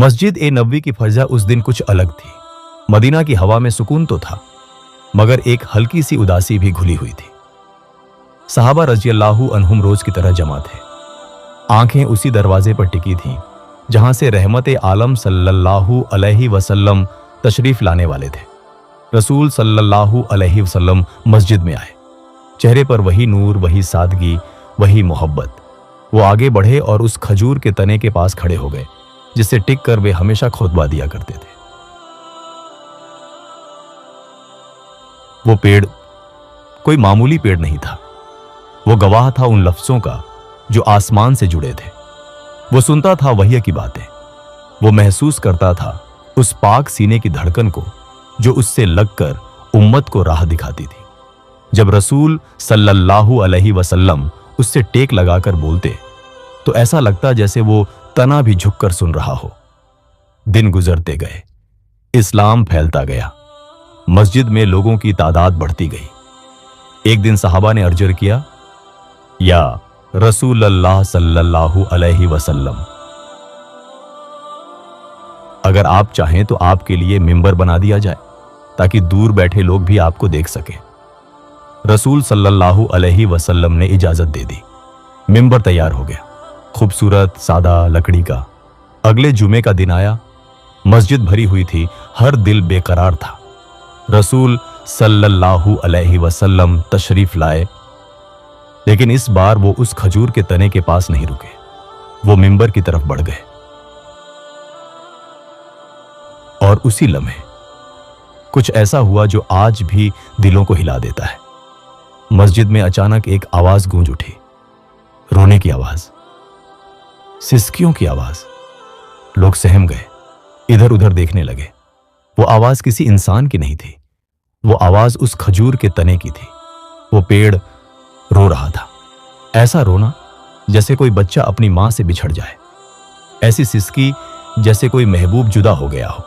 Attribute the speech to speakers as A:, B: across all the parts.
A: मस्जिद ए नबवी की फजा उस दिन कुछ अलग थी। मदीना की हवा में सुकून तो था, मगर एक हल्की सी उदासी भी घुली हुई थी। सहाबा रज़ियल्लाहु अन्हुम रोज की तरह जमा थे। आंखें उसी दरवाजे पर टिकी थीं जहां से रहमत आलम सल्लल्लाहु अलैहि वसल्लम तशरीफ लाने वाले थे। रसूल सल्लल्लाहु अलैहि वसल्लम मस्जिद में आए। चेहरे पर वही नूर, वही सादगी, वही मोहब्बत। वो आगे बढ़े और उस खजूर के तने के पास खड़े हो गए जिससे टिक कर वे हमेशा खुतबा दिया करते थे। वो पेड़ कोई मामूली पेड़ नहीं था। वो गवाह था उन लफ्जों का जो आसमान से जुड़े थे। वो सुनता था वही की बातें। वो महसूस करता था उस पाक सीने की धड़कन को जो उससे लगकर उम्मत को राह दिखाती थी। जब रसूल सल्लल्लाहु अलैहि वसल्लम उससे टेक लगाकर बोलते तो ऐसा लगता जैसे वो तना भी झुककर सुन रहा हो। दिन गुजरते गए, इस्लाम फैलता गया, मस्जिद में लोगों की तादाद बढ़ती गई। एक दिन सहाबा ने अर्ज किया, या रसूल अल्लाह सल्लल्लाहु अलैहि वसल्लम, अगर आप चाहें तो आपके लिए मिंबर बना दिया जाए ताकि दूर बैठे लोग भी आपको देख सकें। रसूल सल्लल्लाहु अलैहि वसल्लम ने इजाजत दे दी। मिंबर तैयार हो गया, खूबसूरत सादा लकड़ी का। अगले जुमे का दिन आया। मस्जिद भरी हुई थी, हर दिल बेकरार था। रसूल सल्लल्लाहु अलैहि वसल्लम तशरीफ लाए, लेकिन इस बार वो उस खजूर के तने के पास नहीं रुके। वो मिंबर की तरफ बढ़ गए और उसी लम्हे कुछ ऐसा हुआ जो आज भी दिलों को हिला देता है। मस्जिद में अचानक एक आवाज गूंज उठी, रोने की आवाज, सिसकियों की आवाज। लोग सहम गए, इधर उधर देखने लगे। वो आवाज किसी इंसान की नहीं थी, वो आवाज उस खजूर के तने की थी। वो पेड़ रो रहा था, ऐसा रोना जैसे कोई बच्चा अपनी मां से बिछड़ जाए, ऐसी सिसकी जैसे कोई महबूब जुदा हो गया हो।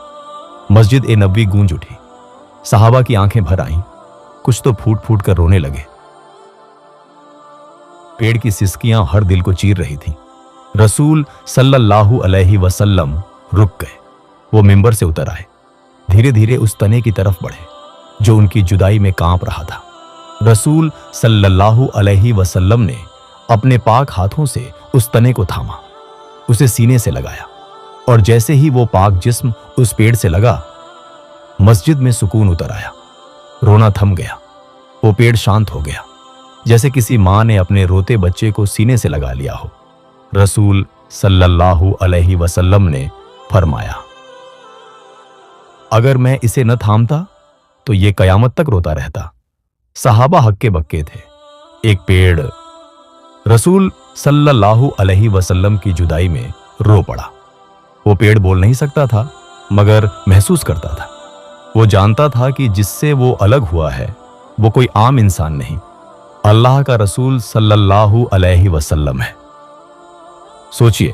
A: मस्जिद ए नबवी गूंज उठी। सहाबा की आंखें भर आईं, कुछ तो फूट फूट कर रोने लगे। पेड़ की सिसकियां हर दिल को चीर रही थीं। रसूल सल्लल्लाहु अलैहि वसल्लम रुक गए। वो मिंबर से उतर आए, धीरे धीरे उस तने की तरफ बढ़े जो उनकी जुदाई में कांप रहा था। रसूल सल्लल्लाहु अलैहि वसल्लम ने अपने पाक हाथों से उस तने को थामा, उसे सीने से लगाया, और जैसे ही वो पाक जिस्म उस पेड़ से लगा, मस्जिद में सुकून उतर आया। रोना थम गया। वो पेड़ शांत हो गया, जैसे किसी मां ने अपने रोते बच्चे को सीने से लगा लिया हो। रसूल सल्लल्लाहु अलैहि वसल्लम ने फरमाया, अगर मैं इसे न थामता तो ये कयामत तक रोता रहता। सहाबा हक्के बक्के थे। एक पेड़ रसूल सल्लल्लाहु अलैहि वसल्लम की जुदाई में रो पड़ा। वो पेड़ बोल नहीं सकता था, मगर महसूस करता था। वो जानता था कि जिससे वो अलग हुआ है वो कोई आम इंसान नहीं, अल्लाह का रसूल सल्लल्लाहु अलैहि वसल्लम है। सोचिए,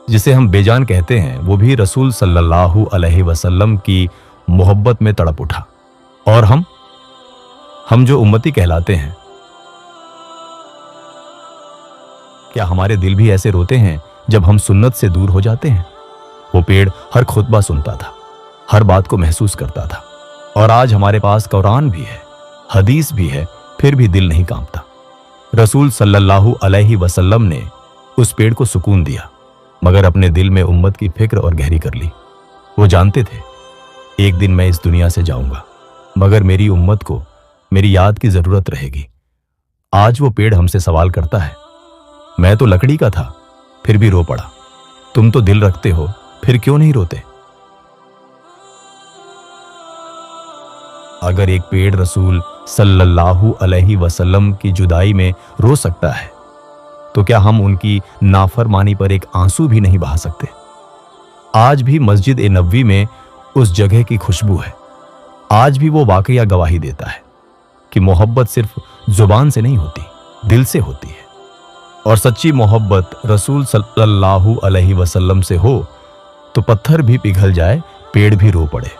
A: जिसे हम बेजान कहते हैं वो भी रसूल सल्लल्लाहु अलैहि वसल्लम की मोहब्बत में तड़प उठा। और हम जो उम्मती कहलाते हैं, क्या हमारे दिल भी ऐसे रोते हैं जब हम सुन्नत से दूर हो जाते हैं? वो पेड़ हर खुतबा सुनता था, हर बात को महसूस करता था। और आज हमारे पास कुरान भी है, हदीस भी है, फिर भी दिल नहीं कांपता। रसूल सल्लल्लाहु अलैहि वसल्लम ने उस पेड़ को सुकून दिया, मगर अपने दिल में उम्मत की फिक्र और गहरी कर ली। वो जानते थे एक दिन मैं इस दुनिया से जाऊंगा, मगर मेरी उम्मत को मेरी याद की जरूरत रहेगी। आज वो पेड़ हमसे सवाल करता है, मैं तो लकड़ी का था फिर भी रो पड़ा, तुम तो दिल रखते हो फिर क्यों नहीं रोते? अगर एक पेड़ रसूल सल्लल्लाहु अलैहि वसल्लम की जुदाई में रो सकता है, तो क्या हम उनकी नाफरमानी पर एक आंसू भी नहीं बहा सकते? आज भी मस्जिद ए नबवी में उस जगह की खुशबू है। आज भी वो वाकया गवाही देता है कि मोहब्बत सिर्फ जुबान से नहीं होती, दिल से होती है। और सच्ची मोहब्बत रसूल सल्लल्लाहु अलैहि वसल्लम से हो तो पत्थर भी पिघल जाए, पेड़ भी रो पड़े।